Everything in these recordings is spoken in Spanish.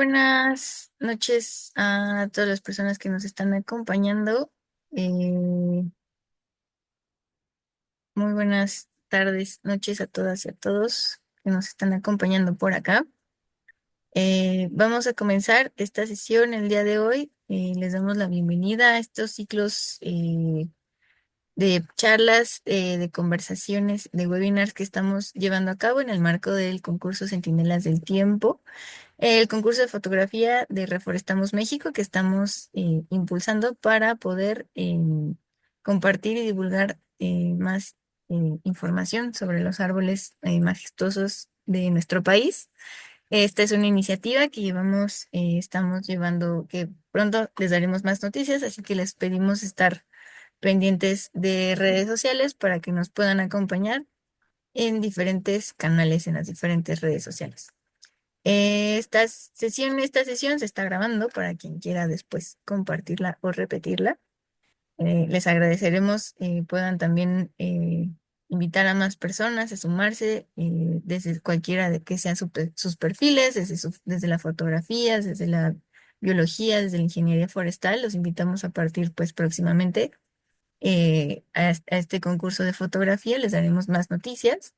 buenas noches a todas las personas que nos están acompañando. Muy buenas tardes, noches a todas y a todos que nos están acompañando por acá. Vamos a comenzar esta sesión el día de hoy. Les damos la bienvenida a estos ciclos de charlas, de conversaciones, de webinars que estamos llevando a cabo en el marco del concurso Centinelas del Tiempo. El concurso de fotografía de Reforestamos México que estamos impulsando para poder compartir y divulgar más información sobre los árboles majestuosos de nuestro país. Esta es una iniciativa que estamos llevando, que pronto les daremos más noticias, así que les pedimos estar pendientes de redes sociales para que nos puedan acompañar en diferentes canales, en las diferentes redes sociales. Esta sesión se está grabando para quien quiera después compartirla o repetirla. Les agradeceremos puedan también invitar a más personas a sumarse desde cualquiera de que sean sus perfiles, desde la fotografía, desde la biología, desde la ingeniería forestal. Los invitamos a partir pues próximamente a este concurso de fotografía. Les daremos más noticias.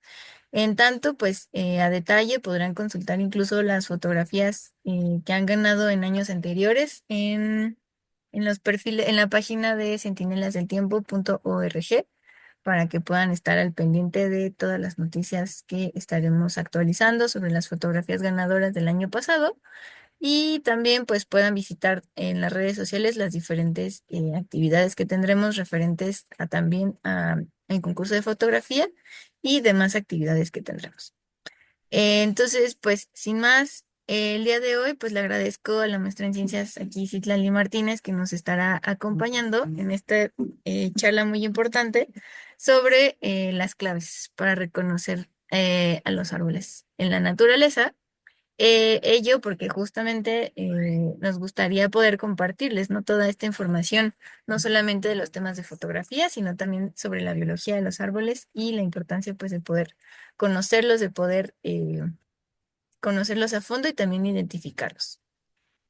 En tanto, pues a detalle podrán consultar incluso las fotografías que han ganado en años anteriores en los perfiles, en la página de centinelasdeltiempo.org para que puedan estar al pendiente de todas las noticias que estaremos actualizando sobre las fotografías ganadoras del año pasado y también pues puedan visitar en las redes sociales las diferentes actividades que tendremos referentes a también a el concurso de fotografía y demás actividades que tendremos. Entonces, pues sin más, el día de hoy pues le agradezco a la maestra en ciencias aquí, Citlali Martínez, que nos estará acompañando en esta charla muy importante sobre las claves para reconocer a los árboles en la naturaleza. Ello porque justamente nos gustaría poder compartirles, ¿no? Toda esta información, no solamente de los temas de fotografía, sino también sobre la biología de los árboles y la importancia pues de poder conocerlos, de poder conocerlos a fondo y también identificarlos.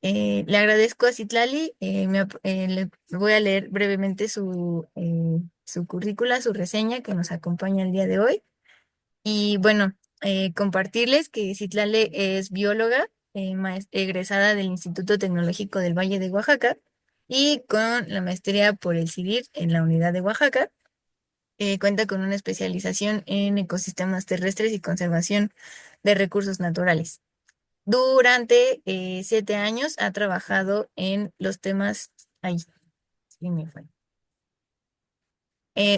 Le agradezco a Citlali, le voy a leer brevemente su currícula, su reseña que nos acompaña el día de hoy. Y bueno, compartirles que Citlali es bióloga, egresada del Instituto Tecnológico del Valle de Oaxaca y con la maestría por el CIDIR en la unidad de Oaxaca. Cuenta con una especialización en ecosistemas terrestres y conservación de recursos naturales. Durante 7 años ha trabajado en los temas. Ay, sí me fue.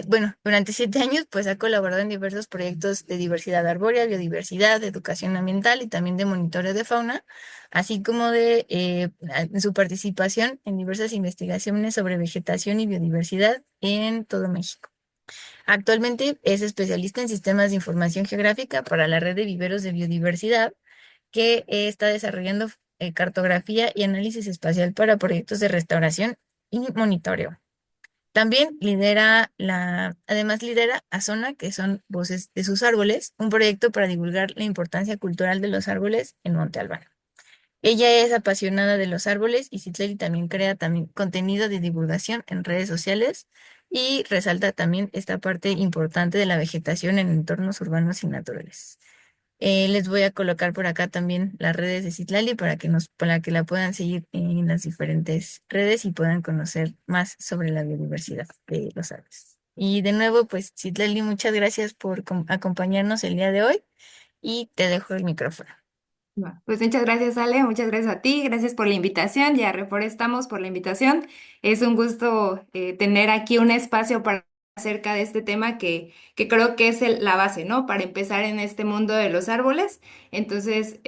Bueno, durante 7 años, pues ha colaborado en diversos proyectos de diversidad arbórea, biodiversidad, de educación ambiental y también de monitoreo de fauna, así como de su participación en diversas investigaciones sobre vegetación y biodiversidad en todo México. Actualmente es especialista en sistemas de información geográfica para la red de viveros de biodiversidad que está desarrollando cartografía y análisis espacial para proyectos de restauración y monitoreo. También además lidera a Zona, que son Voces de sus Árboles, un proyecto para divulgar la importancia cultural de los árboles en Monte Albán. Ella es apasionada de los árboles y Citlali también crea también contenido de divulgación en redes sociales y resalta también esta parte importante de la vegetación en entornos urbanos y naturales. Les voy a colocar por acá también las redes de Citlali para que la puedan seguir en las diferentes redes y puedan conocer más sobre la biodiversidad de los árboles. Y de nuevo, pues Citlali, muchas gracias por acompañarnos el día de hoy y te dejo el micrófono. Va, pues muchas gracias, Ale, muchas gracias a ti, gracias por la invitación y a Reforestamos por la invitación. Es un gusto tener aquí un espacio para acerca de este tema que creo que es la base, ¿no? Para empezar en este mundo de los árboles. Entonces,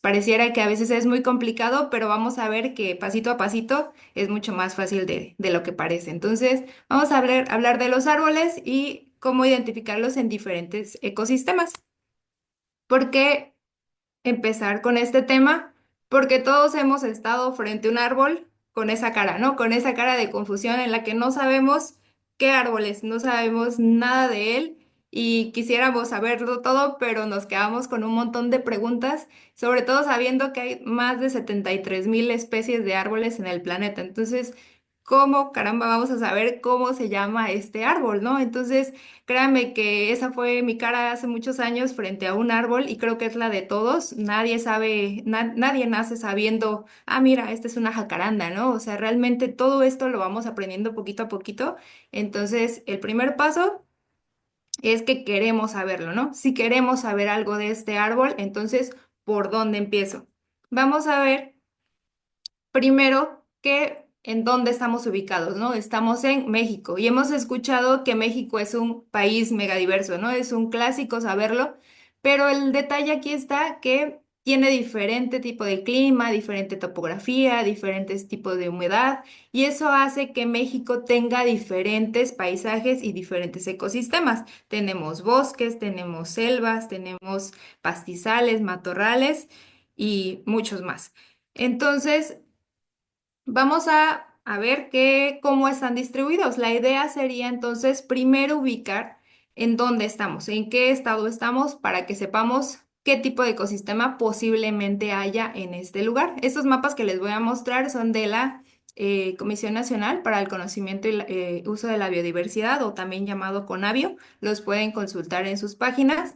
pareciera que a veces es muy complicado, pero vamos a ver que pasito a pasito es mucho más fácil de lo que parece. Entonces, vamos a hablar de los árboles y cómo identificarlos en diferentes ecosistemas. Porque empezar con este tema porque todos hemos estado frente a un árbol con esa cara, ¿no? Con esa cara de confusión en la que no sabemos qué árbol es, no sabemos nada de él y quisiéramos saberlo todo, pero nos quedamos con un montón de preguntas, sobre todo sabiendo que hay más de 73,000 especies de árboles en el planeta. Entonces, ¿cómo caramba vamos a saber cómo se llama este árbol, no? Entonces, créanme que esa fue mi cara hace muchos años frente a un árbol y creo que es la de todos. Nadie sabe, nadie nace sabiendo, ah, mira, esta es una jacaranda, ¿no? O sea, realmente todo esto lo vamos aprendiendo poquito a poquito. Entonces, el primer paso es que queremos saberlo, ¿no? Si queremos saber algo de este árbol, entonces, ¿por dónde empiezo? Vamos a ver primero que en dónde estamos ubicados, ¿no? Estamos en México y hemos escuchado que México es un país megadiverso, ¿no? Es un clásico saberlo, pero el detalle aquí está que tiene diferente tipo de clima, diferente topografía, diferentes tipos de humedad y eso hace que México tenga diferentes paisajes y diferentes ecosistemas. Tenemos bosques, tenemos selvas, tenemos pastizales, matorrales y muchos más. Entonces, vamos a ver cómo están distribuidos. La idea sería entonces primero ubicar en dónde estamos, en qué estado estamos, para que sepamos qué tipo de ecosistema posiblemente haya en este lugar. Estos mapas que les voy a mostrar son de la Comisión Nacional para el Conocimiento y Uso de la Biodiversidad, o también llamado CONABIO. Los pueden consultar en sus páginas.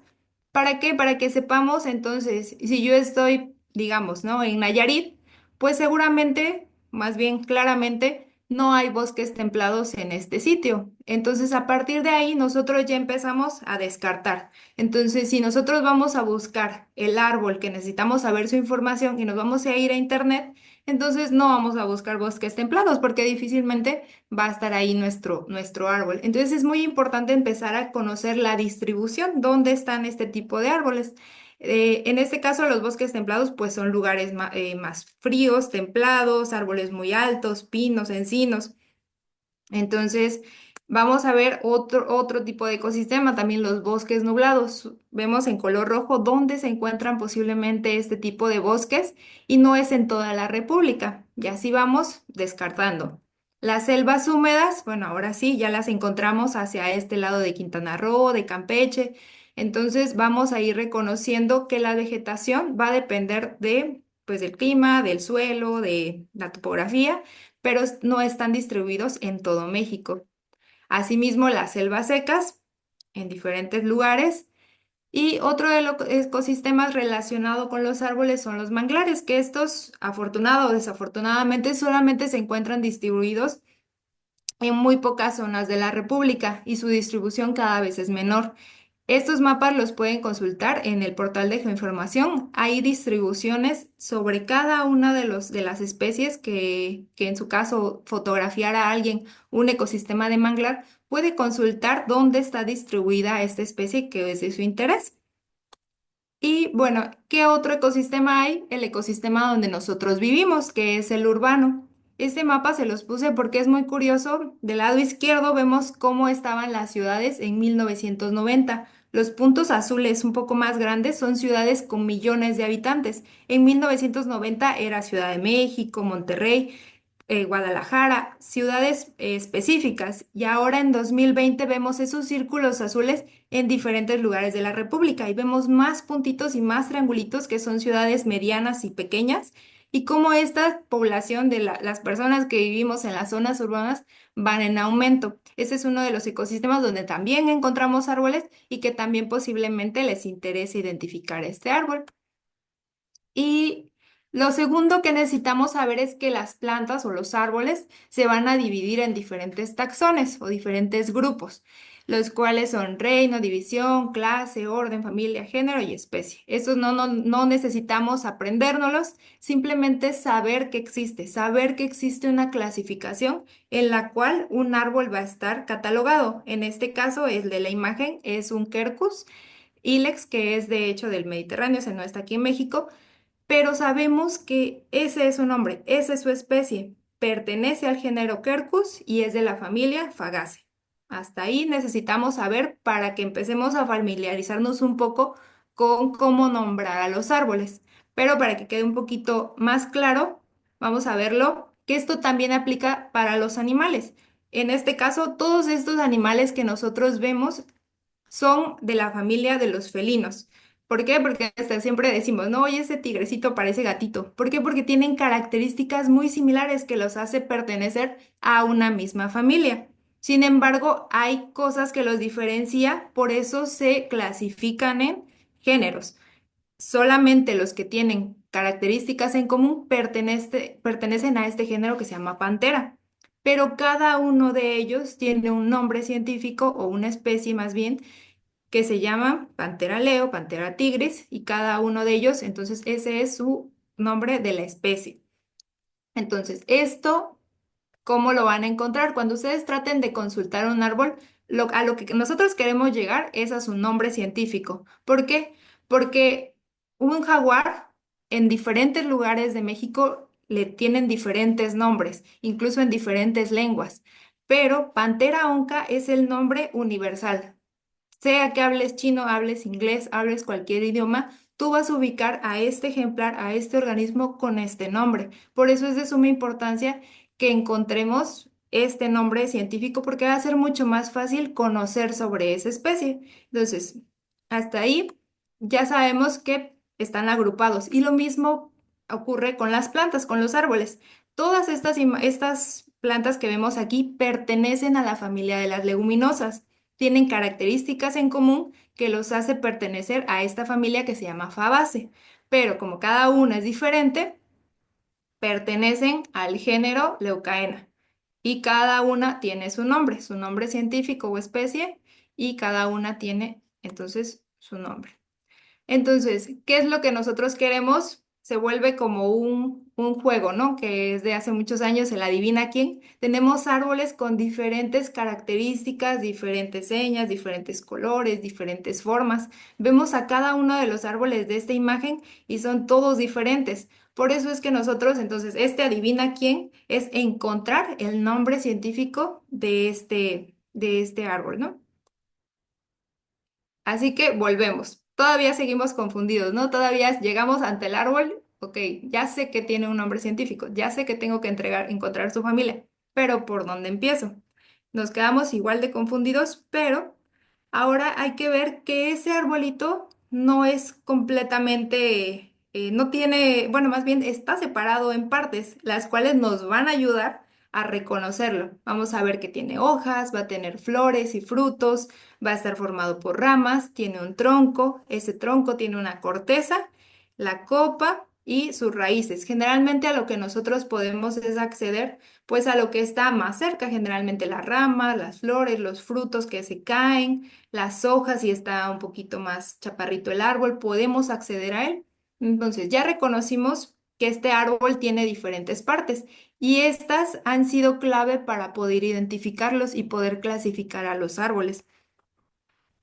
¿Para qué? Para que sepamos entonces, si yo estoy, digamos, ¿no? En Nayarit, pues seguramente, más bien claramente, no hay bosques templados en este sitio. Entonces, a partir de ahí, nosotros ya empezamos a descartar. Entonces, si nosotros vamos a buscar el árbol que necesitamos saber su información y nos vamos a ir a internet, entonces no vamos a buscar bosques templados porque difícilmente va a estar ahí nuestro árbol. Entonces, es muy importante empezar a conocer la distribución, dónde están este tipo de árboles. En este caso, los bosques templados, pues son lugares más fríos, templados, árboles muy altos, pinos, encinos. Entonces, vamos a ver otro tipo de ecosistema, también los bosques nublados. Vemos en color rojo dónde se encuentran posiblemente este tipo de bosques y no es en toda la República. Y así vamos descartando. Las selvas húmedas, bueno, ahora sí, ya las encontramos hacia este lado de Quintana Roo, de Campeche. Entonces, vamos a ir reconociendo que la vegetación va a depender pues, del clima, del suelo, de la topografía, pero no están distribuidos en todo México. Asimismo, las selvas secas en diferentes lugares. Y otro de los ecosistemas relacionado con los árboles son los manglares, que estos, afortunado o desafortunadamente, solamente se encuentran distribuidos en muy pocas zonas de la República y su distribución cada vez es menor. Estos mapas los pueden consultar en el portal de Geoinformación. Hay distribuciones sobre cada una de las especies que en su caso fotografiara a alguien un ecosistema de manglar, puede consultar dónde está distribuida esta especie que es de su interés. Y bueno, ¿qué otro ecosistema hay? El ecosistema donde nosotros vivimos, que es el urbano. Este mapa se los puse porque es muy curioso. Del lado izquierdo vemos cómo estaban las ciudades en 1990. Los puntos azules un poco más grandes son ciudades con millones de habitantes. En 1990 era Ciudad de México, Monterrey, Guadalajara, ciudades específicas. Y ahora en 2020 vemos esos círculos azules en diferentes lugares de la República y vemos más puntitos y más triangulitos que son ciudades medianas y pequeñas y cómo esta población de las personas que vivimos en las zonas urbanas van en aumento. Ese es uno de los ecosistemas donde también encontramos árboles y que también posiblemente les interese identificar este árbol. Y lo segundo que necesitamos saber es que las plantas o los árboles se van a dividir en diferentes taxones o diferentes grupos, los cuales son reino, división, clase, orden, familia, género y especie. Estos no necesitamos aprendérnoslos, simplemente saber que existe una clasificación en la cual un árbol va a estar catalogado. En este caso, el de la imagen es un Quercus ilex, que es de hecho del Mediterráneo, ese no está aquí en México, pero sabemos que ese es su nombre, esa es su especie. Pertenece al género Quercus y es de la familia Fagaceae. Hasta ahí necesitamos saber para que empecemos a familiarizarnos un poco con cómo nombrar a los árboles. Pero para que quede un poquito más claro, vamos a verlo, que esto también aplica para los animales. En este caso, todos estos animales que nosotros vemos son de la familia de los felinos. ¿Por qué? Porque hasta siempre decimos, no, oye, ese tigrecito parece gatito. ¿Por qué? Porque tienen características muy similares que los hace pertenecer a una misma familia. Sin embargo, hay cosas que los diferencia, por eso se clasifican en géneros. Solamente los que tienen características en común pertenecen a este género que se llama pantera. Pero cada uno de ellos tiene un nombre científico o una especie más bien que se llama Pantera leo, Pantera tigris, y cada uno de ellos, entonces ese es su nombre de la especie. Entonces, esto, ¿cómo lo van a encontrar? Cuando ustedes traten de consultar un árbol, a lo que nosotros queremos llegar es a su nombre científico. ¿Por qué? Porque un jaguar en diferentes lugares de México le tienen diferentes nombres, incluso en diferentes lenguas. Pero Pantera onca es el nombre universal. Sea que hables chino, hables inglés, hables cualquier idioma, tú vas a ubicar a este ejemplar, a este organismo con este nombre. Por eso es de suma importancia que encontremos este nombre científico porque va a ser mucho más fácil conocer sobre esa especie. Entonces, hasta ahí ya sabemos que están agrupados. Y lo mismo ocurre con las plantas, con los árboles. Todas estas plantas que vemos aquí pertenecen a la familia de las leguminosas, tienen características en común que los hace pertenecer a esta familia que se llama Fabaceae. Pero como cada una es diferente, pertenecen al género Leucaena. Y cada una tiene su nombre científico o especie, y cada una tiene entonces su nombre. Entonces, ¿qué es lo que nosotros queremos? Se vuelve como un juego, ¿no? Que es de hace muchos años, el adivina quién. Tenemos árboles con diferentes características, diferentes señas, diferentes colores, diferentes formas. Vemos a cada uno de los árboles de esta imagen y son todos diferentes. Por eso es que nosotros, entonces, este adivina quién es encontrar el nombre científico de este árbol, ¿no? Así que volvemos. Todavía seguimos confundidos, ¿no? Todavía llegamos ante el árbol. Ok, ya sé que tiene un nombre científico, ya sé que tengo que encontrar su familia, pero ¿por dónde empiezo? Nos quedamos igual de confundidos, pero ahora hay que ver que ese arbolito no es completamente, no tiene, bueno, más bien está separado en partes, las cuales nos van a ayudar a reconocerlo. Vamos a ver que tiene hojas, va a tener flores y frutos, va a estar formado por ramas, tiene un tronco, ese tronco tiene una corteza, la copa y sus raíces. Generalmente a lo que nosotros podemos es acceder pues a lo que está más cerca, generalmente las ramas, las flores, los frutos que se caen, las hojas, si está un poquito más chaparrito el árbol, podemos acceder a él. Entonces ya reconocimos que este árbol tiene diferentes partes y estas han sido clave para poder identificarlos y poder clasificar a los árboles.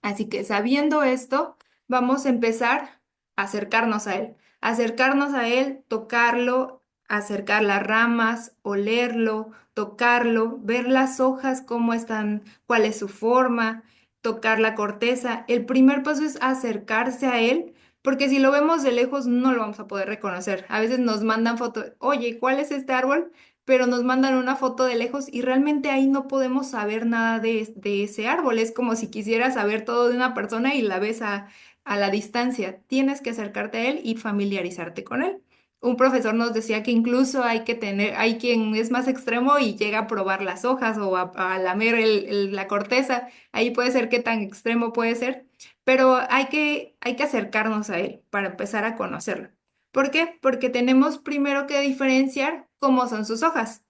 Así que sabiendo esto, vamos a empezar a acercarnos a él, tocarlo, acercar las ramas, olerlo, tocarlo, ver las hojas, cómo están, cuál es su forma, tocar la corteza. El primer paso es acercarse a él, porque si lo vemos de lejos no lo vamos a poder reconocer. A veces nos mandan fotos, oye, ¿cuál es este árbol? Pero nos mandan una foto de lejos y realmente ahí no podemos saber nada de ese árbol. Es como si quisieras saber todo de una persona y la ves a la distancia. Tienes que acercarte a él y familiarizarte con él. Un profesor nos decía que incluso hay quien es más extremo y llega a probar las hojas o a lamer la corteza. Ahí puede ser qué tan extremo puede ser, pero hay que acercarnos a él para empezar a conocerlo. ¿Por qué? Porque tenemos primero que diferenciar cómo son sus hojas.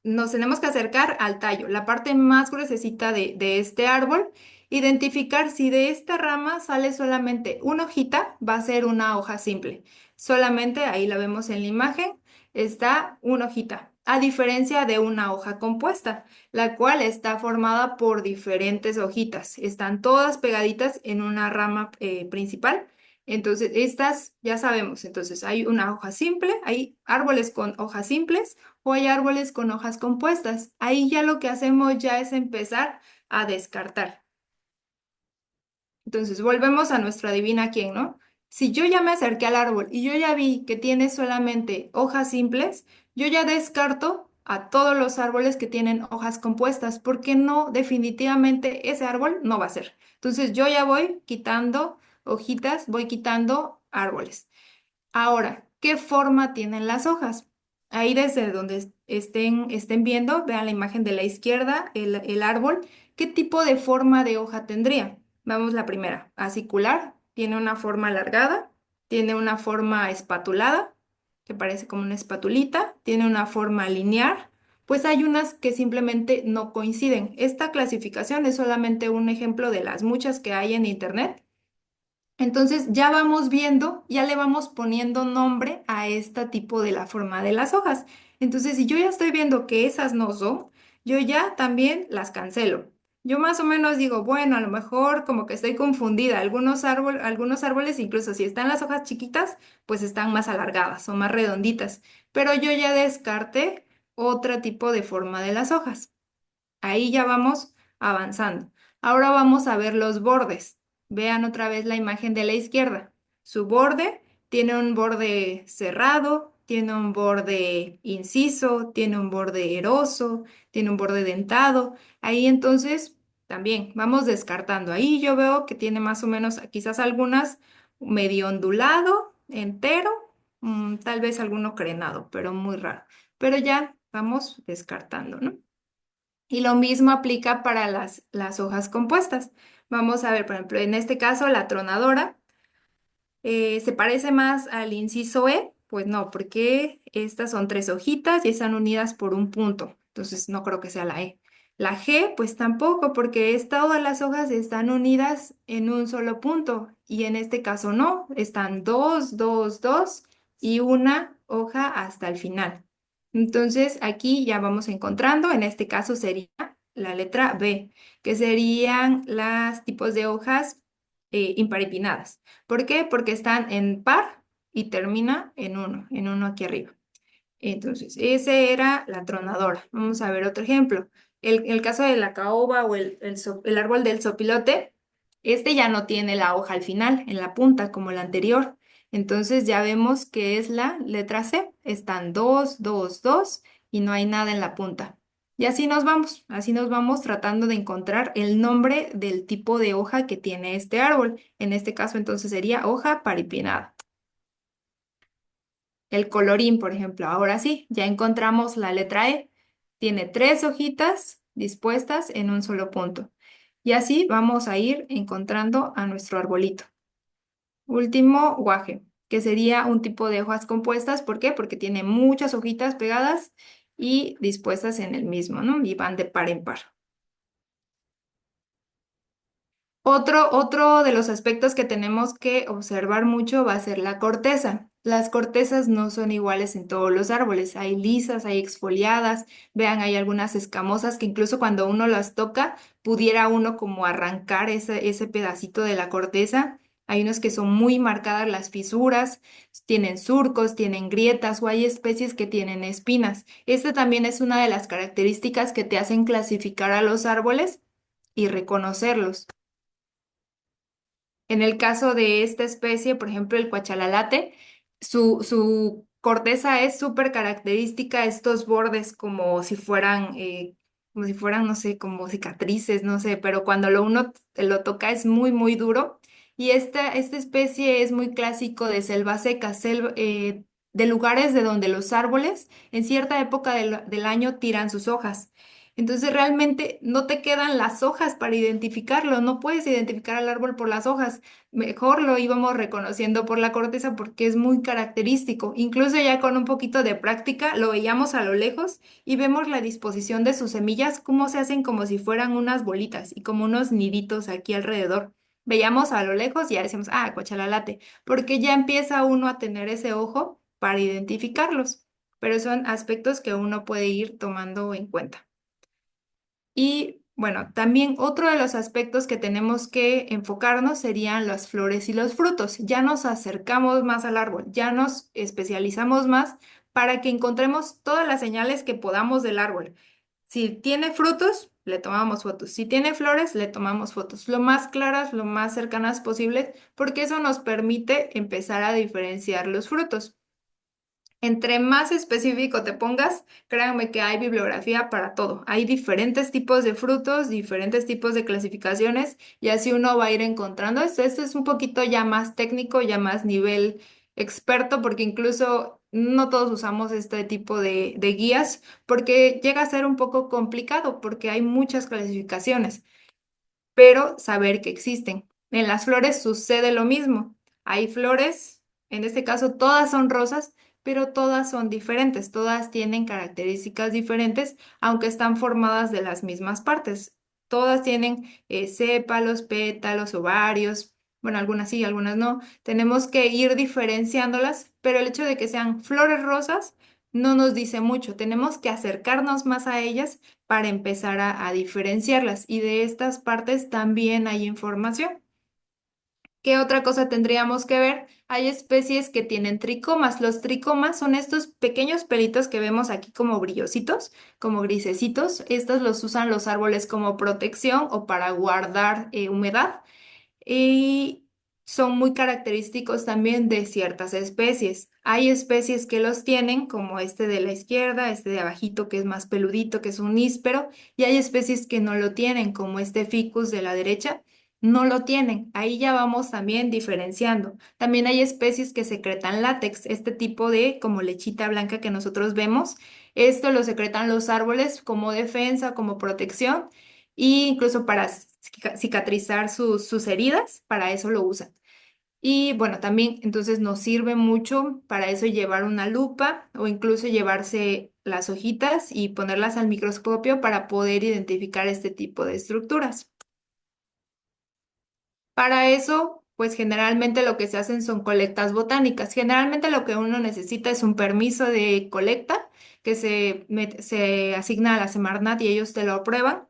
Nos tenemos que acercar al tallo, la parte más gruesecita de este árbol, identificar si de esta rama sale solamente una hojita, va a ser una hoja simple. Solamente, ahí la vemos en la imagen, está una hojita, a diferencia de una hoja compuesta, la cual está formada por diferentes hojitas. Están todas pegaditas en una rama principal. Entonces, estas ya sabemos, entonces hay una hoja simple, hay árboles con hojas simples o hay árboles con hojas compuestas. Ahí ya lo que hacemos ya es empezar a descartar. Entonces, volvemos a nuestra adivina quién, ¿no? Si yo ya me acerqué al árbol y yo ya vi que tiene solamente hojas simples, yo ya descarto a todos los árboles que tienen hojas compuestas, porque no, definitivamente ese árbol no va a ser. Entonces yo ya voy quitando hojitas, voy quitando árboles. Ahora, ¿qué forma tienen las hojas? Ahí desde donde estén viendo, vean la imagen de la izquierda, el árbol, ¿qué tipo de forma de hoja tendría? Vamos la primera, acicular, tiene una forma alargada, tiene una forma espatulada, que parece como una espatulita, tiene una forma lineal, pues hay unas que simplemente no coinciden. Esta clasificación es solamente un ejemplo de las muchas que hay en internet. Entonces ya vamos viendo, ya le vamos poniendo nombre a este tipo de la forma de las hojas. Entonces, si yo ya estoy viendo que esas no son, yo ya también las cancelo. Yo más o menos digo, bueno, a lo mejor como que estoy confundida. Algunos árboles, incluso si están las hojas chiquitas, pues están más alargadas o más redonditas. Pero yo ya descarté otro tipo de forma de las hojas. Ahí ya vamos avanzando. Ahora vamos a ver los bordes. Vean otra vez la imagen de la izquierda. Su borde tiene un borde cerrado, tiene un borde inciso, tiene un borde eroso, tiene un borde dentado. Ahí entonces también vamos descartando. Ahí yo veo que tiene más o menos quizás algunas medio ondulado, entero, tal vez alguno crenado, pero muy raro. Pero ya vamos descartando, ¿no? Y lo mismo aplica para las hojas compuestas. Vamos a ver, por ejemplo, en este caso, la tronadora se parece más al inciso E. Pues no, porque estas son tres hojitas y están unidas por un punto. Entonces no creo que sea la E. La G, pues tampoco, porque todas las hojas están unidas en un solo punto. Y en este caso no, están dos, dos, dos y una hoja hasta el final. Entonces aquí ya vamos encontrando, en este caso sería la letra B, que serían los tipos de hojas imparipinnadas. ¿Por qué? Porque están en par y termina en uno aquí arriba. Entonces, ese era la tronadora. Vamos a ver otro ejemplo. El caso de la caoba o el árbol del sopilote, este ya no tiene la hoja al final, en la punta, como la anterior. Entonces ya vemos que es la letra C. Están dos, dos, dos y no hay nada en la punta. Y así nos vamos tratando de encontrar el nombre del tipo de hoja que tiene este árbol. En este caso entonces sería hoja paripinada. El colorín, por ejemplo, ahora sí, ya encontramos la letra E. Tiene tres hojitas dispuestas en un solo punto. Y así vamos a ir encontrando a nuestro arbolito. Último, guaje, que sería un tipo de hojas compuestas. ¿Por qué? Porque tiene muchas hojitas pegadas y dispuestas en el mismo, ¿no? Y van de par en par. Otro de los aspectos que tenemos que observar mucho va a ser la corteza. Las cortezas no son iguales en todos los árboles. Hay lisas, hay exfoliadas. Vean, hay algunas escamosas que incluso cuando uno las toca, pudiera uno como arrancar ese pedacito de la corteza. Hay unos que son muy marcadas las fisuras, tienen surcos, tienen grietas o hay especies que tienen espinas. Esta también es una de las características que te hacen clasificar a los árboles y reconocerlos. En el caso de esta especie, por ejemplo, el cuachalalate, su corteza es súper característica, estos bordes como si fueran, no sé, como cicatrices, no sé, pero cuando uno lo toca es muy, muy duro. Y esta especie es muy clásico de selva seca, de lugares de donde los árboles en cierta época del año tiran sus hojas. Entonces realmente no te quedan las hojas para identificarlo, no puedes identificar al árbol por las hojas, mejor lo íbamos reconociendo por la corteza porque es muy característico. Incluso ya con un poquito de práctica lo veíamos a lo lejos y vemos la disposición de sus semillas, cómo se hacen como si fueran unas bolitas y como unos niditos aquí alrededor. Veíamos a lo lejos y ya decíamos, ah, cuachalalate, porque ya empieza uno a tener ese ojo para identificarlos, pero son aspectos que uno puede ir tomando en cuenta. Y bueno, también otro de los aspectos que tenemos que enfocarnos serían las flores y los frutos. Ya nos acercamos más al árbol, ya nos especializamos más para que encontremos todas las señales que podamos del árbol. Si tiene frutos, le tomamos fotos. Si tiene flores, le tomamos fotos. Lo más claras, lo más cercanas posibles, porque eso nos permite empezar a diferenciar los frutos. Entre más específico te pongas, créanme que hay bibliografía para todo. Hay diferentes tipos de frutos, diferentes tipos de clasificaciones y así uno va a ir encontrando. Esto es un poquito ya más técnico, ya más nivel experto, porque incluso no todos usamos este tipo de guías porque llega a ser un poco complicado porque hay muchas clasificaciones, pero saber que existen. En las flores sucede lo mismo. Hay flores, en este caso todas son rosas, pero todas son diferentes, todas tienen características diferentes, aunque están formadas de las mismas partes. Todas tienen sépalos, pétalos, ovarios, bueno, algunas sí, algunas no. Tenemos que ir diferenciándolas, pero el hecho de que sean flores rosas no nos dice mucho. Tenemos que acercarnos más a ellas para empezar a diferenciarlas. Y de estas partes también hay información. ¿Qué otra cosa tendríamos que ver? Hay especies que tienen tricomas. Los tricomas son estos pequeños pelitos que vemos aquí como brillositos, como grisecitos. Estos los usan los árboles como protección o para guardar humedad y son muy característicos también de ciertas especies. Hay especies que los tienen, como este de la izquierda, este de abajito que es más peludito, que es un níspero, y hay especies que no lo tienen, como este ficus de la derecha. No lo tienen. Ahí ya vamos también diferenciando. También hay especies que secretan látex, este tipo de como lechita blanca que nosotros vemos. Esto lo secretan los árboles como defensa, como protección e incluso para cicatrizar sus heridas, para eso lo usan. Y bueno, también entonces nos sirve mucho para eso llevar una lupa o incluso llevarse las hojitas y ponerlas al microscopio para poder identificar este tipo de estructuras. Para eso, pues generalmente lo que se hacen son colectas botánicas. Generalmente lo que uno necesita es un permiso de colecta que se asigna a la Semarnat y ellos te lo aprueban,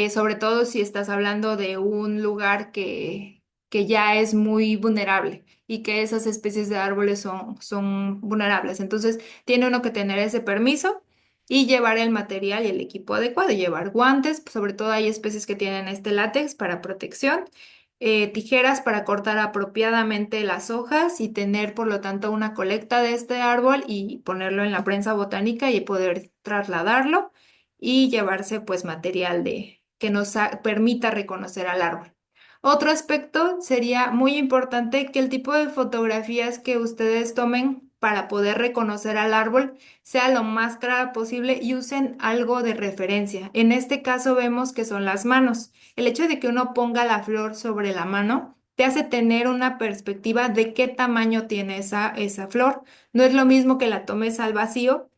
sobre todo si estás hablando de un lugar que ya es muy vulnerable y que esas especies de árboles son vulnerables. Entonces, tiene uno que tener ese permiso y llevar el material y el equipo adecuado, llevar guantes, sobre todo hay especies que tienen este látex para protección. Tijeras para cortar apropiadamente las hojas y tener, por lo tanto, una colecta de este árbol y ponerlo en la prensa botánica y poder trasladarlo y llevarse pues material que nos permita reconocer al árbol. Otro aspecto sería muy importante que el tipo de fotografías que ustedes tomen para poder reconocer al árbol sea lo más clara posible y usen algo de referencia. En este caso vemos que son las manos. El hecho de que uno ponga la flor sobre la mano te hace tener una perspectiva de qué tamaño tiene esa flor. No es lo mismo que la tomes al vacío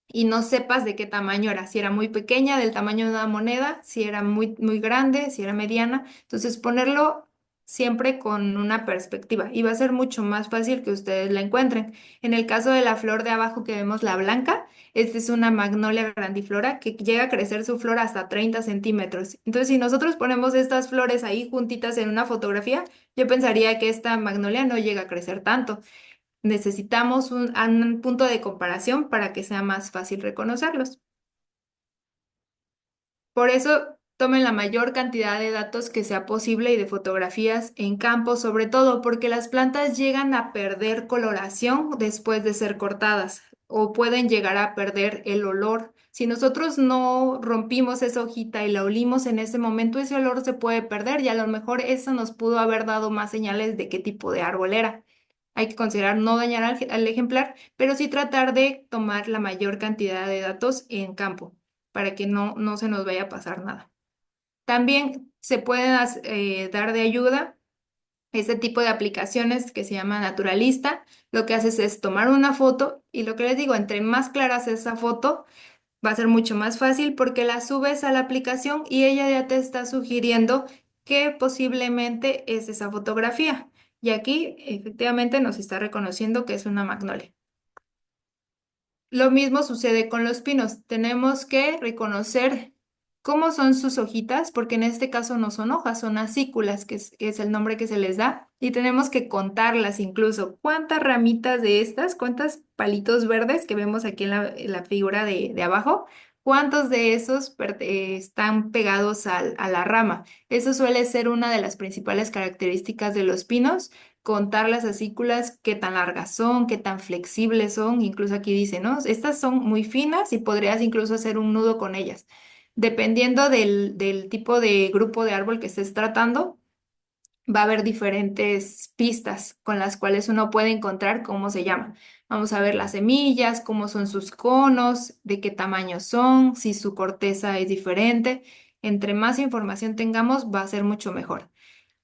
y no sepas de qué tamaño era, si era muy pequeña, del tamaño de una moneda, si era muy, muy grande, si era mediana. Entonces, ponerlo siempre con una perspectiva y va a ser mucho más fácil que ustedes la encuentren. En el caso de la flor de abajo que vemos, la blanca, esta es una Magnolia grandiflora que llega a crecer su flor hasta 30 centímetros. Entonces, si nosotros ponemos estas flores ahí juntitas en una fotografía, yo pensaría que esta Magnolia no llega a crecer tanto. Necesitamos un punto de comparación para que sea más fácil reconocerlos. Por eso, tomen la mayor cantidad de datos que sea posible y de fotografías en campo, sobre todo porque las plantas llegan a perder coloración después de ser cortadas o pueden llegar a perder el olor. Si nosotros no rompimos esa hojita y la olimos en ese momento, ese olor se puede perder y a lo mejor eso nos pudo haber dado más señales de qué tipo de árbol era. Hay que considerar no dañar al ejemplar, pero sí tratar de tomar la mayor cantidad de datos en campo para que no se nos vaya a pasar nada. También se pueden dar de ayuda este tipo de aplicaciones que se llama Naturalista. Lo que haces es tomar una foto y lo que les digo, entre más clara sea esa foto, va a ser mucho más fácil porque la subes a la aplicación y ella ya te está sugiriendo que posiblemente es esa fotografía. Y aquí efectivamente nos está reconociendo que es una magnolia. Lo mismo sucede con los pinos. Tenemos que reconocer cómo son sus hojitas, porque en este caso no son hojas, son acículas, que es el nombre que se les da, y tenemos que contarlas incluso. ¿Cuántas ramitas de estas, cuántos palitos verdes que vemos aquí en la figura de abajo? cuántos de esos están pegados a la rama. Eso suele ser una de las principales características de los pinos, contar las acículas, qué tan largas son, qué tan flexibles son. Incluso aquí dice, ¿no? Estas son muy finas y podrías incluso hacer un nudo con ellas. Dependiendo del tipo de grupo de árbol que estés tratando, va a haber diferentes pistas con las cuales uno puede encontrar cómo se llama. Vamos a ver las semillas, cómo son sus conos, de qué tamaño son, si su corteza es diferente. Entre más información tengamos, va a ser mucho mejor.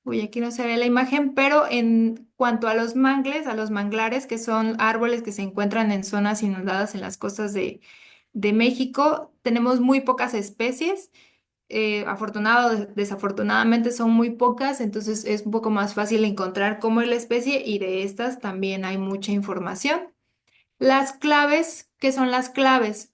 Uy, aquí no se ve la imagen, pero en cuanto a los mangles, a los manglares, que son árboles que se encuentran en zonas inundadas en las costas de México, tenemos muy pocas especies. Desafortunadamente son muy pocas, entonces es un poco más fácil encontrar cómo es la especie y de estas también hay mucha información. Las claves, ¿qué son las claves?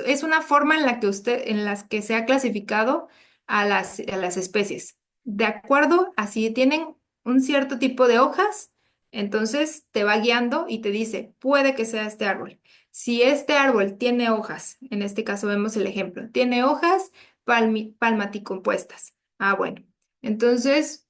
Es una forma en la que en las que se ha clasificado a las especies. De acuerdo, así tienen un cierto tipo de hojas, entonces te va guiando y te dice, puede que sea este árbol. Si este árbol tiene hojas, en este caso vemos el ejemplo, tiene hojas palmaticompuestas. Ah, bueno. Entonces,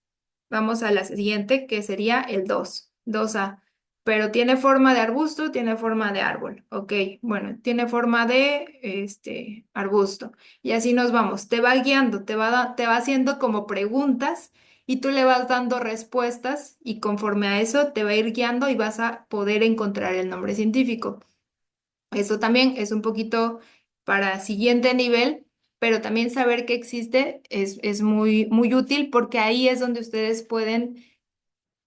vamos a la siguiente, que sería el 2A. Pero tiene forma de arbusto, tiene forma de árbol. Ok, bueno, tiene forma de arbusto. Y así nos vamos. Te va guiando, te va haciendo como preguntas y tú le vas dando respuestas y conforme a eso te va a ir guiando y vas a poder encontrar el nombre científico. Eso también es un poquito para siguiente nivel, pero también saber que existe es muy, muy útil porque ahí es donde ustedes pueden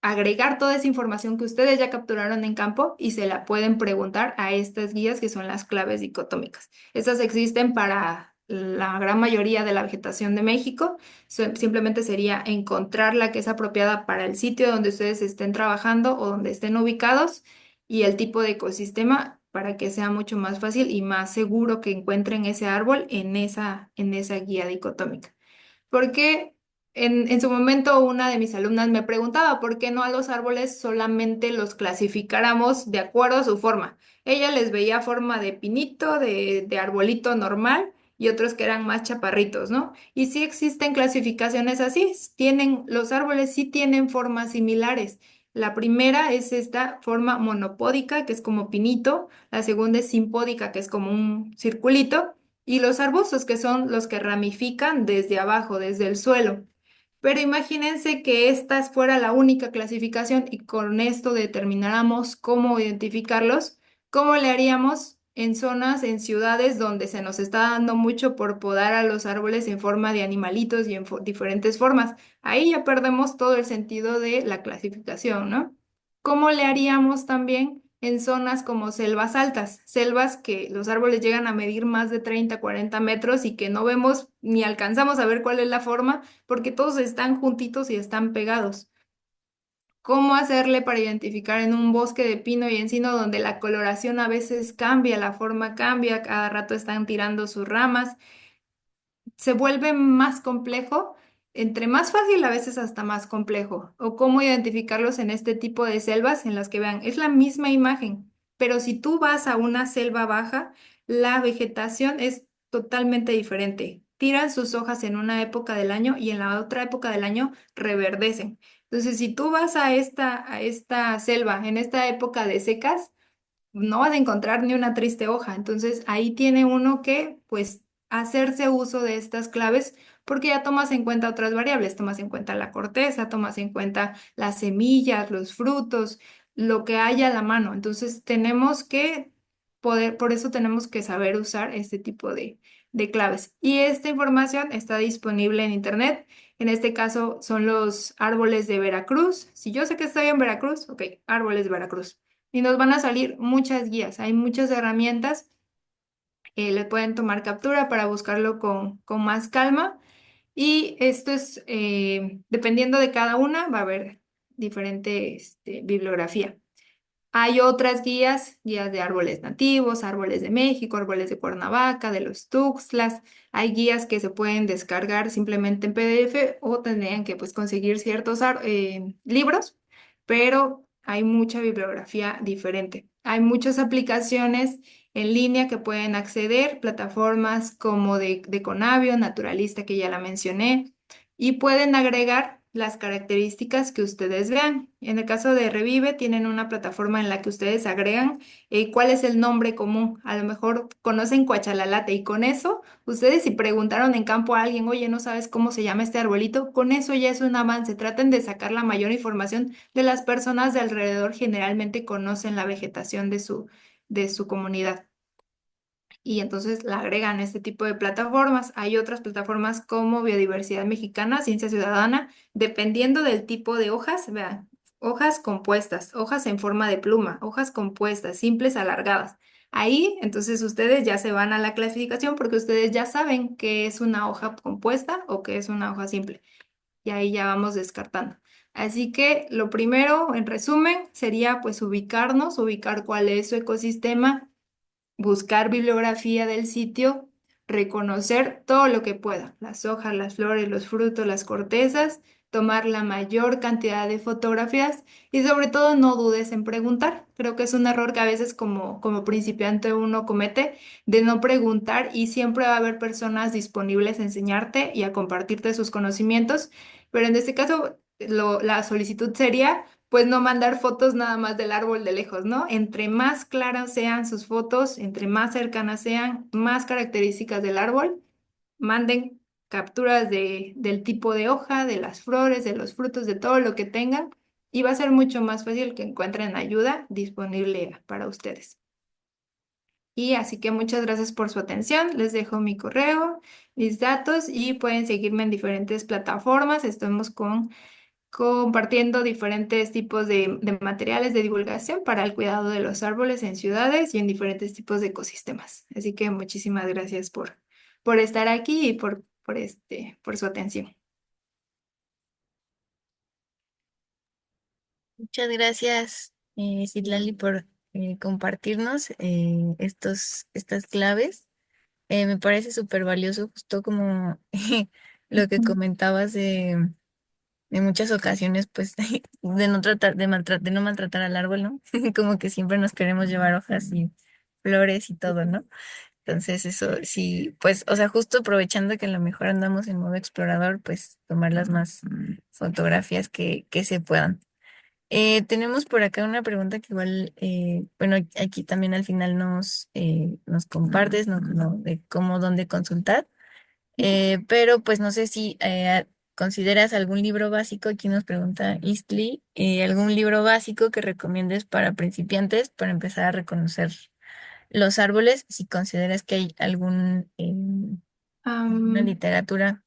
agregar toda esa información que ustedes ya capturaron en campo y se la pueden preguntar a estas guías que son las claves dicotómicas. Estas existen para la gran mayoría de la vegetación de México. Simplemente sería encontrar la que es apropiada para el sitio donde ustedes estén trabajando o donde estén ubicados y el tipo de ecosistema para que sea mucho más fácil y más seguro que encuentren ese árbol en esa guía dicotómica. Porque en su momento una de mis alumnas me preguntaba por qué no a los árboles solamente los clasificáramos de acuerdo a su forma. Ella les veía forma de pinito, de arbolito normal y otros que eran más chaparritos, ¿no? Y sí existen clasificaciones así, los árboles sí tienen formas similares. La primera es esta forma monopódica, que es como pinito, la segunda es simpódica, que es como un circulito, y los arbustos, que son los que ramifican desde abajo, desde el suelo. Pero imagínense que esta fuera la única clasificación y con esto determináramos cómo identificarlos, cómo le haríamos en zonas, en ciudades donde se nos está dando mucho por podar a los árboles en forma de animalitos y en diferentes formas. Ahí ya perdemos todo el sentido de la clasificación, ¿no? ¿Cómo le haríamos también en zonas como selvas altas, selvas que los árboles llegan a medir más de 30, 40 metros y que no vemos ni alcanzamos a ver cuál es la forma porque todos están juntitos y están pegados? ¿Cómo hacerle para identificar en un bosque de pino y encino donde la coloración a veces cambia, la forma cambia, cada rato están tirando sus ramas? Se vuelve más complejo, entre más fácil a veces hasta más complejo. O cómo identificarlos en este tipo de selvas en las que vean, es la misma imagen, pero si tú vas a una selva baja, la vegetación es totalmente diferente. Tiran sus hojas en una época del año y en la otra época del año reverdecen. Entonces, si tú vas a esta selva en esta época de secas, no vas a encontrar ni una triste hoja. Entonces ahí tiene uno que, pues, hacerse uso de estas claves porque ya tomas en cuenta otras variables, tomas en cuenta la corteza, tomas en cuenta las semillas, los frutos, lo que haya a la mano. Entonces tenemos que poder, por eso tenemos que saber usar este tipo de claves. Y esta información está disponible en Internet. En este caso son los árboles de Veracruz. Si yo sé que estoy en Veracruz, ok, árboles de Veracruz y nos van a salir muchas guías. Hay muchas herramientas. Le pueden tomar captura para buscarlo con más calma. Y esto es, dependiendo de cada una, va a haber diferente bibliografía. Hay otras guías, guías de árboles nativos, árboles de México, árboles de Cuernavaca, de los Tuxtlas. Hay guías que se pueden descargar simplemente en PDF o tendrían que pues conseguir ciertos libros, pero hay mucha bibliografía diferente. Hay muchas aplicaciones en línea que pueden acceder, plataformas como de Conavio, Naturalista, que ya la mencioné, y pueden agregar las características que ustedes vean. En el caso de Revive, tienen una plataforma en la que ustedes agregan cuál es el nombre común. A lo mejor conocen Cuachalalate y con eso, ustedes si preguntaron en campo a alguien, oye, ¿no sabes cómo se llama este arbolito? Con eso ya es un avance. Traten de sacar la mayor información de las personas de alrededor. Generalmente conocen la vegetación de su comunidad y entonces la agregan a este tipo de plataformas. Hay otras plataformas como Biodiversidad Mexicana, Ciencia Ciudadana, dependiendo del tipo de hojas, vean, hojas compuestas, hojas en forma de pluma, hojas compuestas, simples, alargadas. Ahí, entonces ustedes ya se van a la clasificación porque ustedes ya saben qué es una hoja compuesta o qué es una hoja simple. Y ahí ya vamos descartando. Así que lo primero, en resumen, sería pues ubicarnos, ubicar cuál es su ecosistema, buscar bibliografía del sitio, reconocer todo lo que pueda, las hojas, las flores, los frutos, las cortezas, tomar la mayor cantidad de fotografías y sobre todo no dudes en preguntar. Creo que es un error que a veces como principiante uno comete de no preguntar y siempre va a haber personas disponibles a enseñarte y a compartirte sus conocimientos, pero en este caso la solicitud sería pues no mandar fotos nada más del árbol de lejos, ¿no? Entre más claras sean sus fotos, entre más cercanas sean, más características del árbol, manden capturas del tipo de hoja, de las flores, de los frutos, de todo lo que tengan, y va a ser mucho más fácil que encuentren ayuda disponible para ustedes. Y así que muchas gracias por su atención. Les dejo mi correo, mis datos y pueden seguirme en diferentes plataformas. Estamos compartiendo diferentes tipos de materiales de divulgación para el cuidado de los árboles en ciudades y en diferentes tipos de ecosistemas. Así que muchísimas gracias por estar aquí y por su atención. Muchas gracias, Citlali, por compartirnos estas claves. Me parece súper valioso, justo como lo que comentabas de muchas ocasiones, pues, de no tratar, de no maltratar al árbol, ¿no? Como que siempre nos queremos llevar hojas y flores y todo, ¿no? Entonces, eso sí, pues, o sea, justo aprovechando que a lo mejor andamos en modo explorador, pues, tomar las más fotografías que se puedan. Tenemos por acá una pregunta que igual, bueno, aquí también al final nos compartes, ¿no? Como de cómo, dónde consultar. Pero pues no sé si consideras algún libro básico, aquí nos pregunta Istli, algún libro básico que recomiendes para principiantes para empezar a reconocer los árboles, si consideras que hay una literatura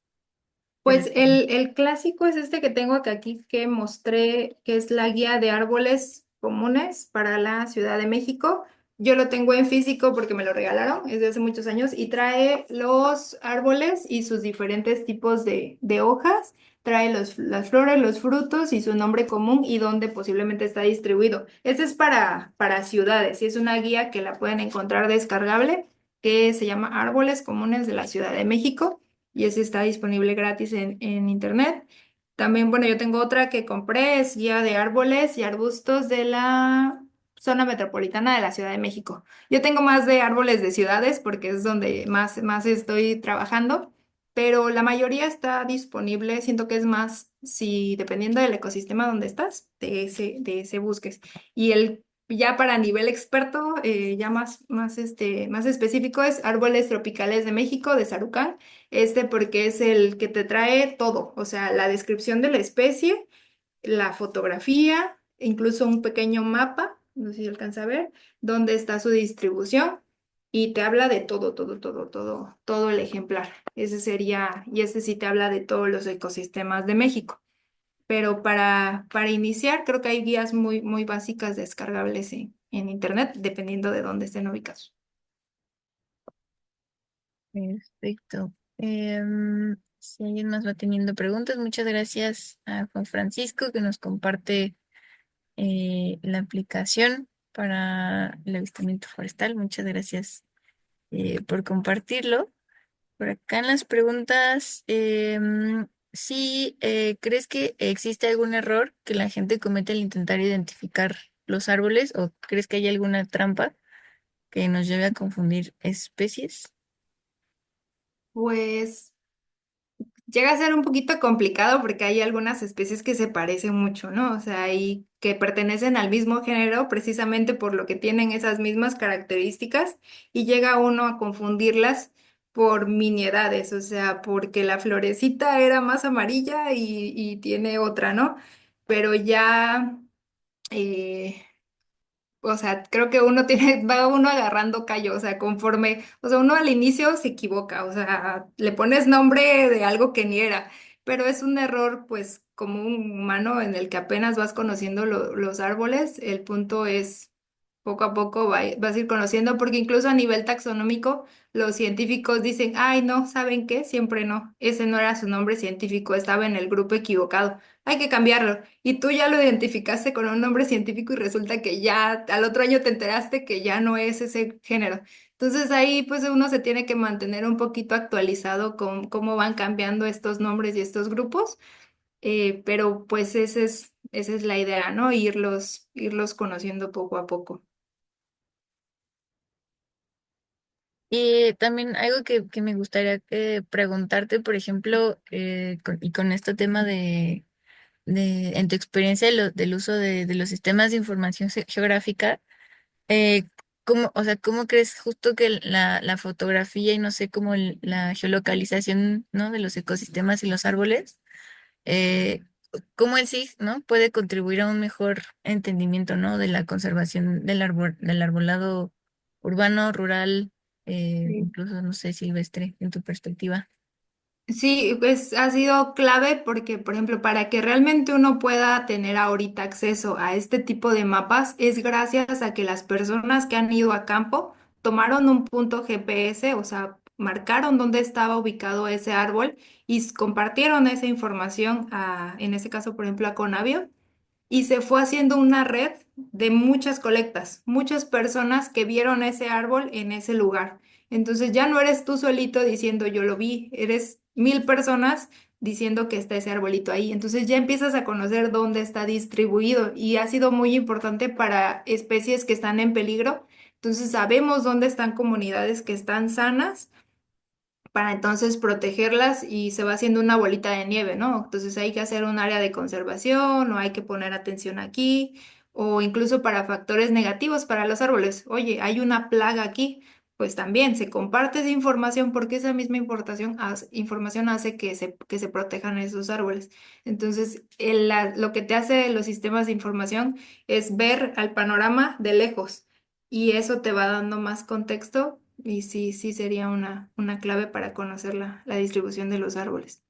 que Pues recomiendes. el clásico es este que tengo aquí que mostré, que es la guía de árboles comunes para la Ciudad de México. Yo lo tengo en físico porque me lo regalaron, es de hace muchos años, y trae los árboles y sus diferentes tipos de hojas, trae las flores, los frutos y su nombre común y dónde posiblemente está distribuido. Este es para ciudades y es una guía que la pueden encontrar descargable, que se llama Árboles Comunes de la Ciudad de México y ese está disponible gratis en internet. También, bueno, yo tengo otra que compré, es guía de árboles y arbustos de la zona metropolitana de la Ciudad de México. Yo tengo más de árboles de ciudades porque es donde más estoy trabajando, pero la mayoría está disponible. Siento que es más, si dependiendo del ecosistema donde estás, de ese busques. Y ya para nivel experto, ya más específico, es Árboles Tropicales de México, de Sarucán. Porque es el que te trae todo, o sea, la descripción de la especie, la fotografía, incluso un pequeño mapa, no sé si alcanza a ver, dónde está su distribución y te habla de todo, todo el ejemplar. Ese sería, y ese sí te habla de todos los ecosistemas de México. Pero para iniciar, creo que hay guías muy básicas descargables en internet, dependiendo de dónde estén ubicados. Perfecto. Si alguien más va teniendo preguntas, muchas gracias a Juan Francisco que nos comparte la aplicación para el avistamiento forestal. Muchas gracias por compartirlo. Por acá en las preguntas, si crees que existe algún error que la gente comete al intentar identificar los árboles o crees que hay alguna trampa. que nos lleve a confundir especies? Pues llega a ser un poquito complicado porque hay algunas especies que se parecen mucho, ¿no? O sea, y que pertenecen al mismo género precisamente por lo que tienen esas mismas características y llega uno a confundirlas por miniedades, o sea, porque la florecita era más amarilla y tiene otra, ¿no? Pero ya... eh, o sea, creo que uno tiene, va uno agarrando callo, o sea, conforme, o sea, uno al inicio se equivoca, o sea, le pones nombre de algo que ni era, pero es un error, pues, como un humano en el que apenas vas conociendo los árboles, el punto es poco a poco vas a ir conociendo, porque incluso a nivel taxonómico, los científicos dicen, ay, no, ¿saben qué? Siempre no, ese no era su nombre científico, estaba en el grupo equivocado, hay que cambiarlo. Y tú ya lo identificaste con un nombre científico y resulta que ya al otro año te enteraste que ya no es ese género. Entonces ahí pues uno se tiene que mantener un poquito actualizado con cómo van cambiando estos nombres y estos grupos, pero pues esa es la idea, ¿no? Irlos conociendo poco a poco. Y también algo que me gustaría preguntarte, por ejemplo, y con este tema en tu experiencia del uso de los sistemas de información geográfica, eh, ¿cómo, o sea, cómo crees justo que la fotografía y no sé, cómo la geolocalización, ¿no? de los ecosistemas y los árboles, eh, cómo el sí, ¿no? puede contribuir a un mejor entendimiento, ¿no? de la conservación del arbolado urbano, rural, incluso, no sé, silvestre, en tu perspectiva? Sí, pues ha sido clave porque, por ejemplo, para que realmente uno pueda tener ahorita acceso a este tipo de mapas es gracias a que las personas que han ido a campo tomaron un punto GPS, o sea, marcaron dónde estaba ubicado ese árbol y compartieron esa información en ese caso, por ejemplo, a Conavio y se fue haciendo una red de muchas colectas, muchas personas que vieron ese árbol en ese lugar. Entonces ya no eres tú solito diciendo yo lo vi, eres 1000 personas diciendo que está ese arbolito ahí. Entonces ya empiezas a conocer dónde está distribuido y ha sido muy importante para especies que están en peligro. Entonces sabemos dónde están comunidades que están sanas para entonces protegerlas y se va haciendo una bolita de nieve, ¿no? Entonces hay que hacer un área de conservación o hay que poner atención aquí o incluso para factores negativos para los árboles. Oye, hay una plaga aquí, pues también se comparte esa información porque esa misma información hace que se protejan esos árboles. Entonces, lo que te hace los sistemas de información es ver al panorama de lejos y eso te va dando más contexto y sí, sí sería una clave para conocer la distribución de los árboles.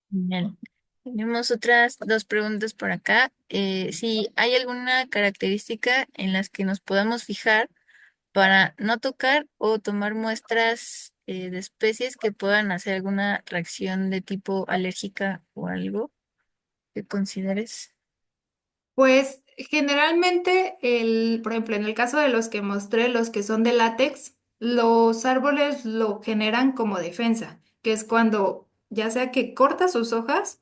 Bien. Tenemos otras dos preguntas por acá. Si hay alguna característica en las que nos podamos fijar para no tocar o tomar muestras de especies que puedan hacer alguna reacción de tipo alérgica o algo que consideres. Pues generalmente, por ejemplo, en el caso de los que mostré, los que son de látex, los árboles lo generan como defensa, que es cuando ya sea que cortas sus hojas,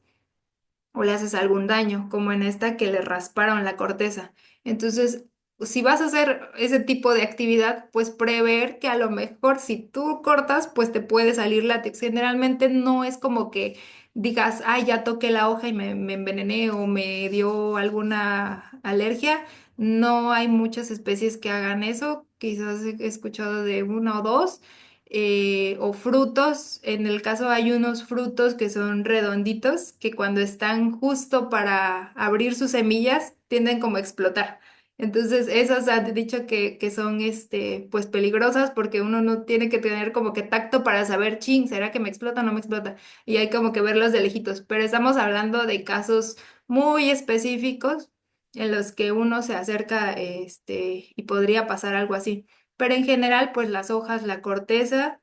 o le haces algún daño, como en esta que le rasparon la corteza. Entonces, si vas a hacer ese tipo de actividad, pues prever que a lo mejor si tú cortas, pues te puede salir látex. Generalmente no es como que digas, ay, ya toqué la hoja y me envenené o me dio alguna alergia. No hay muchas especies que hagan eso. Quizás he escuchado de una o dos o frutos. En el caso hay unos frutos que son redonditos, que cuando están justo para abrir sus semillas, tienden como a explotar. Entonces, esas han dicho que son pues peligrosas porque uno no tiene que tener como que tacto para saber, chin, ¿será que me explota o no me explota? Y hay como que verlos de lejitos. Pero estamos hablando de casos muy específicos en los que uno se acerca, y podría pasar algo así. Pero en general, pues las hojas, la corteza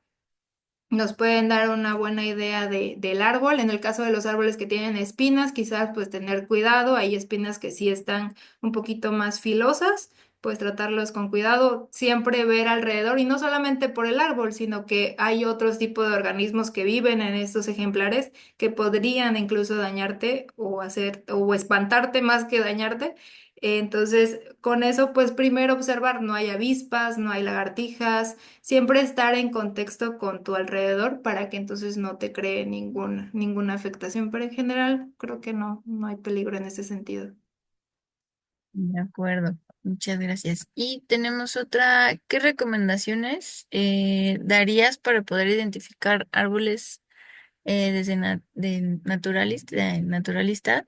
nos pueden dar una buena idea del árbol. En el caso de los árboles que tienen espinas, quizás pues tener cuidado. Hay espinas que sí están un poquito más filosas, pues tratarlos con cuidado. Siempre ver alrededor y no solamente por el árbol, sino que hay otros tipos de organismos que viven en estos ejemplares que podrían incluso dañarte o espantarte más que dañarte. Entonces, con eso, pues primero observar, no hay avispas, no hay lagartijas, siempre estar en contexto con tu alrededor para que entonces no te cree ninguna afectación, pero en general creo que no hay peligro en ese sentido. De acuerdo, muchas gracias. Y tenemos otra, ¿qué recomendaciones darías para poder identificar árboles de naturalista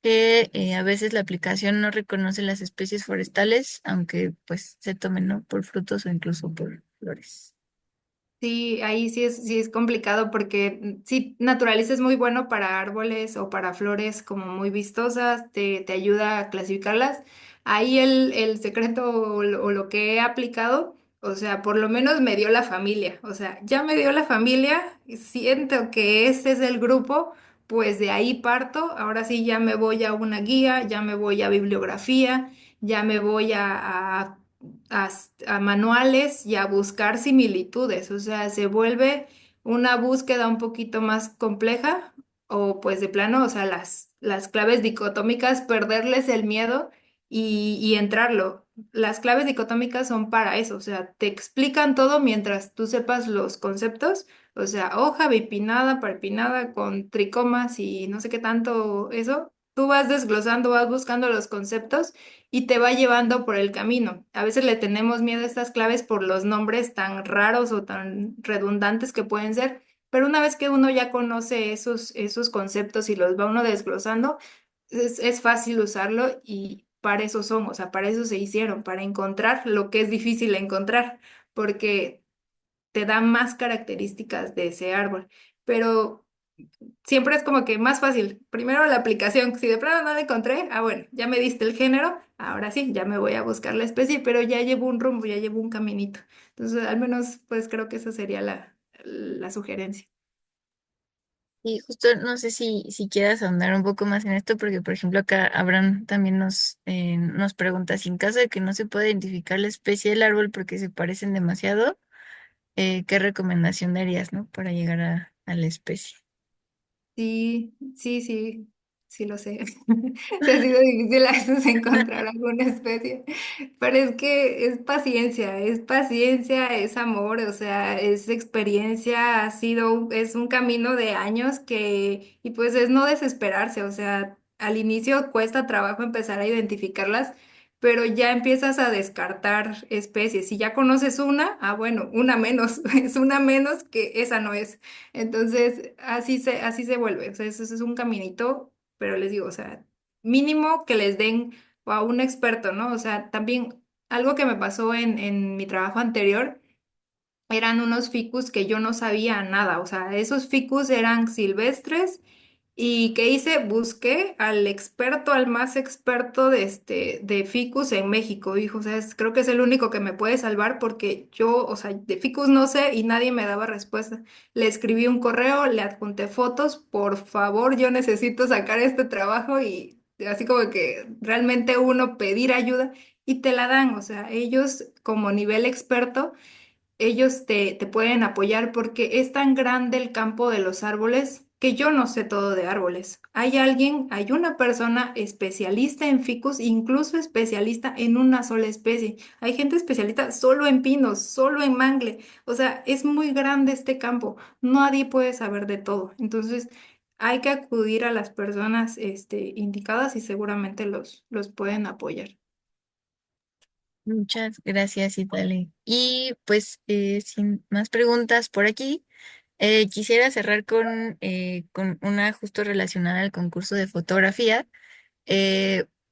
que a veces la aplicación no reconoce las especies forestales, aunque pues se tomen, ¿no? Por frutos o incluso por flores? Sí, ahí sí es complicado porque sí, naturaleza es muy bueno para árboles o para flores como muy vistosas, te ayuda a clasificarlas. Ahí el secreto o lo que he aplicado, o sea, por lo menos me dio la familia, o sea, ya me dio la familia, siento que ese es el grupo, pues de ahí parto, ahora sí ya me voy a una guía, ya me voy a bibliografía, ya me voy a manuales y a buscar similitudes, o sea, se vuelve una búsqueda un poquito más compleja o pues de plano, o sea, las claves dicotómicas, perderles el miedo y entrarlo. Las claves dicotómicas son para eso, o sea, te explican todo mientras tú sepas los conceptos, o sea, hoja bipinada, parpinada, con tricomas y no sé qué tanto eso. Tú vas desglosando, vas buscando los conceptos y te va llevando por el camino. A veces le tenemos miedo a estas claves por los nombres tan raros o tan redundantes que pueden ser, pero una vez que uno ya conoce esos conceptos y los va uno desglosando, es fácil usarlo y para eso son, o sea, para eso se hicieron, para encontrar lo que es difícil encontrar, porque te da más características de ese árbol. Pero siempre es como que más fácil. Primero la aplicación, si de plano no la encontré, ah, bueno, ya me diste el género, ahora sí, ya me voy a buscar la especie, pero ya llevo un rumbo, ya llevo un caminito. Entonces, al menos, pues creo que esa sería la sugerencia. Y justo no sé si quieras ahondar un poco más en esto, porque por ejemplo acá Abraham también nos pregunta si en caso de que no se pueda identificar la especie del árbol porque se parecen demasiado, ¿qué recomendación darías, ¿no? Para llegar a la especie. Sí, lo sé. Se ha sido difícil a veces encontrar alguna especie, pero es que es paciencia, es amor, o sea, es experiencia, es un camino de años y pues es no desesperarse, o sea, al inicio cuesta trabajo empezar a identificarlas, pero ya empiezas a descartar especies. Si ya conoces una, ah, bueno, una menos, es una menos que esa no es. Entonces, así se vuelve. O sea, eso es un caminito, pero les digo, o sea, mínimo que les den a un experto, ¿no? O sea, también algo que me pasó en mi trabajo anterior eran unos ficus que yo no sabía nada. O sea, esos ficus eran silvestres. ¿Y qué hice? Busqué al experto, al más experto de ficus en México. Dijo, o sea, creo que es el único que me puede salvar porque yo, o sea, de ficus no sé y nadie me daba respuesta. Le escribí un correo, le adjunté fotos, por favor, yo necesito sacar este trabajo y así como que realmente uno pedir ayuda y te la dan. O sea, ellos como nivel experto ellos te pueden apoyar porque es tan grande el campo de los árboles que yo no sé todo de árboles. Hay una persona especialista en ficus, incluso especialista en una sola especie. Hay gente especialista solo en pinos, solo en mangle. O sea, es muy grande este campo. Nadie puede saber de todo. Entonces, hay que acudir a las personas, indicadas y seguramente los pueden apoyar. Muchas gracias, Italy. Y pues sin más preguntas por aquí, quisiera cerrar con una justo relacionada al concurso de fotografía.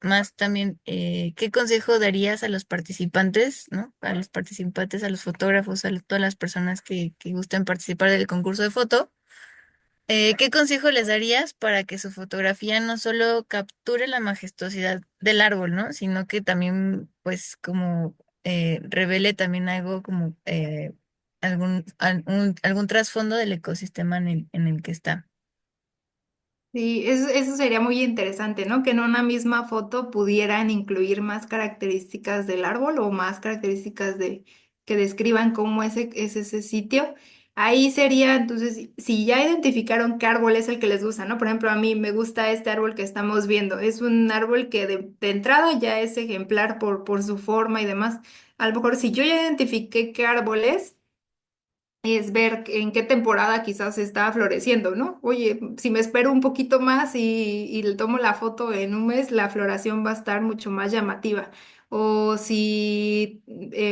Más también, ¿qué consejo darías a los participantes, ¿no? A los participantes, a los fotógrafos, todas las personas que gusten participar del concurso de foto? ¿Qué consejo les darías para que su fotografía no solo capture la majestuosidad del árbol, ¿no? Sino que también, pues, como revele también algo como algún trasfondo del ecosistema en el que está? Sí, eso sería muy interesante, ¿no? Que en una misma foto pudieran incluir más características del árbol o más características que describan cómo es ese sitio. Ahí sería, entonces, si ya identificaron qué árbol es el que les gusta, ¿no? Por ejemplo, a mí me gusta este árbol que estamos viendo. Es un árbol que de entrada ya es ejemplar por su forma y demás. A lo mejor si yo ya identifiqué qué árbol es ver en qué temporada quizás está floreciendo, ¿no? Oye, si me espero un poquito más y le tomo la foto en un mes, la floración va a estar mucho más llamativa. O si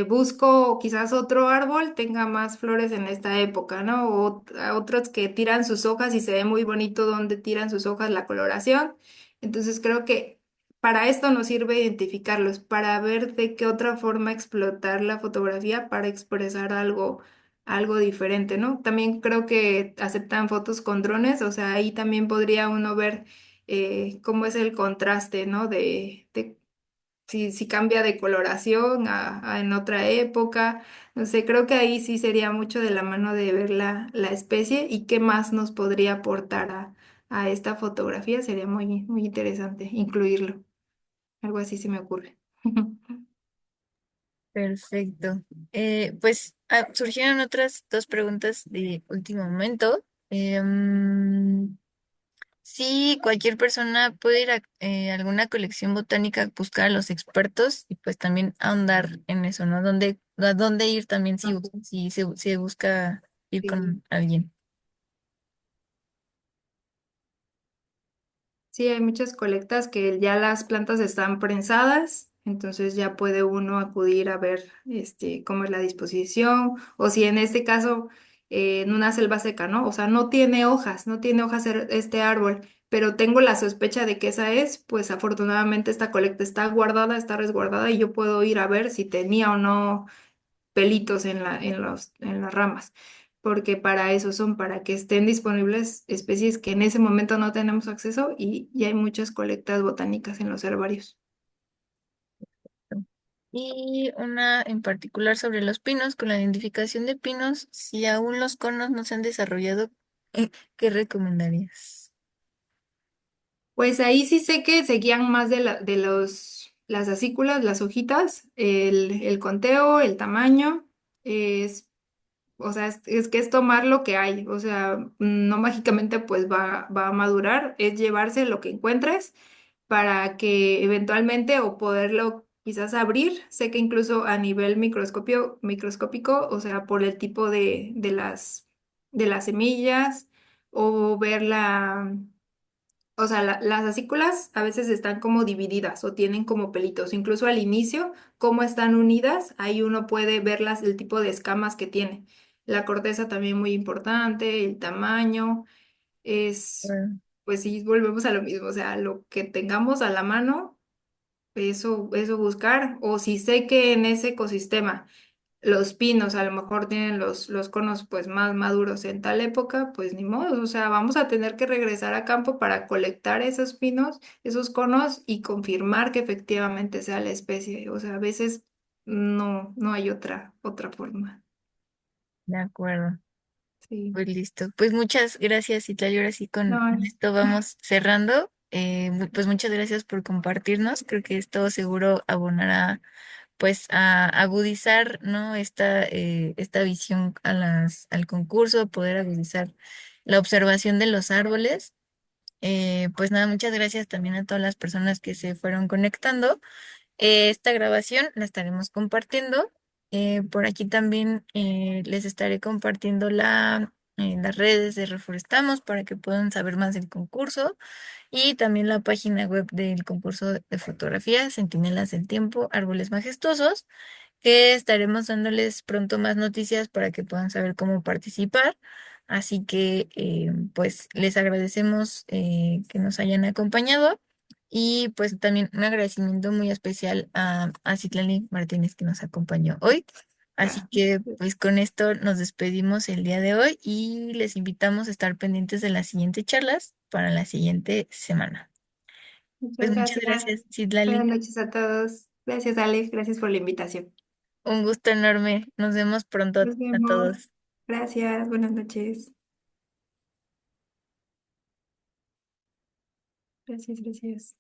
busco quizás otro árbol, tenga más flores en esta época, ¿no? O otros que tiran sus hojas y se ve muy bonito donde tiran sus hojas la coloración. Entonces creo que para esto nos sirve identificarlos, para ver de qué otra forma explotar la fotografía para expresar algo diferente, ¿no? También creo que aceptan fotos con drones, o sea, ahí también podría uno ver cómo es el contraste, ¿no? De si cambia de coloración a en otra época, no sé, creo que ahí sí sería mucho de la mano de ver la especie y qué más nos podría aportar a esta fotografía, sería muy interesante incluirlo, algo así se me ocurre. Perfecto. Pues surgieron otras dos preguntas de último momento. Sí, cualquier persona puede ir a alguna colección botánica, buscar a los expertos y pues también ahondar en eso, ¿no? A dónde ir también si se busca ir Sí. con alguien. Sí, hay muchas colectas que ya las plantas están prensadas, entonces ya puede uno acudir a ver cómo es la disposición, o si en este caso en una selva seca, ¿no? O sea, no tiene hojas este árbol, pero tengo la sospecha de que esa es, pues afortunadamente esta colecta está guardada, está resguardada y yo puedo ir a ver si tenía o no pelitos en las ramas, porque para eso son, para que estén disponibles especies que en ese momento no tenemos acceso y hay muchas colectas botánicas en los herbarios. Y una en particular sobre los pinos, con la identificación de pinos, si aún los conos no se han desarrollado, ¿qué recomendarías? Pues ahí sí sé que se guían más las acículas, las hojitas, el conteo, el tamaño, es, o sea, es que es tomar lo que hay, o sea, no mágicamente pues va a madurar, es llevarse lo que encuentres para que eventualmente o poderlo quizás abrir. Sé que incluso a nivel microscópico, o sea, por el tipo de las semillas o ver o sea, las acículas a veces están como divididas o tienen como pelitos. Incluso al inicio, cómo están unidas, ahí uno puede ver el tipo de escamas que tiene. La corteza también muy importante, el tamaño, es, Bueno, pues sí, volvemos a lo mismo, o sea, lo que tengamos a la mano, eso buscar. O si sé que en ese ecosistema los pinos a lo mejor tienen los conos pues más maduros en tal época, pues ni modo, o sea, vamos a tener que regresar a campo para colectar esos pinos, esos conos y confirmar que efectivamente sea la especie. O sea, a veces no hay otra forma. de acuerdo. Sí. Pues listo. Pues muchas gracias, Italia. Ahora sí No, con esto vamos cerrando. Pues muchas gracias por compartirnos. Creo que esto seguro abonará pues a agudizar, ¿no? Esta visión al concurso, poder agudizar la observación de los árboles. Pues nada, muchas gracias también a todas las personas que se fueron conectando. Esta grabación la estaremos compartiendo. Por aquí también les estaré compartiendo las redes de Reforestamos para que puedan saber más del concurso y también la página web del concurso de fotografía Centinelas del Tiempo, Árboles Majestuosos, que estaremos dándoles pronto más noticias para que puedan saber cómo participar. Así que pues les agradecemos que nos hayan acompañado y pues también un agradecimiento muy especial a Citlali Martínez que nos acompañó hoy. Así que pues con esto nos despedimos el día de hoy y les invitamos a estar pendientes de las siguientes charlas para la siguiente semana. Pues muchas muchas gracias. gracias, Buenas Citlali. noches a todos. Gracias, Alex. Gracias por la invitación. Un gusto enorme. Nos vemos pronto Nos a vemos. todos. Gracias. Buenas noches. Gracias.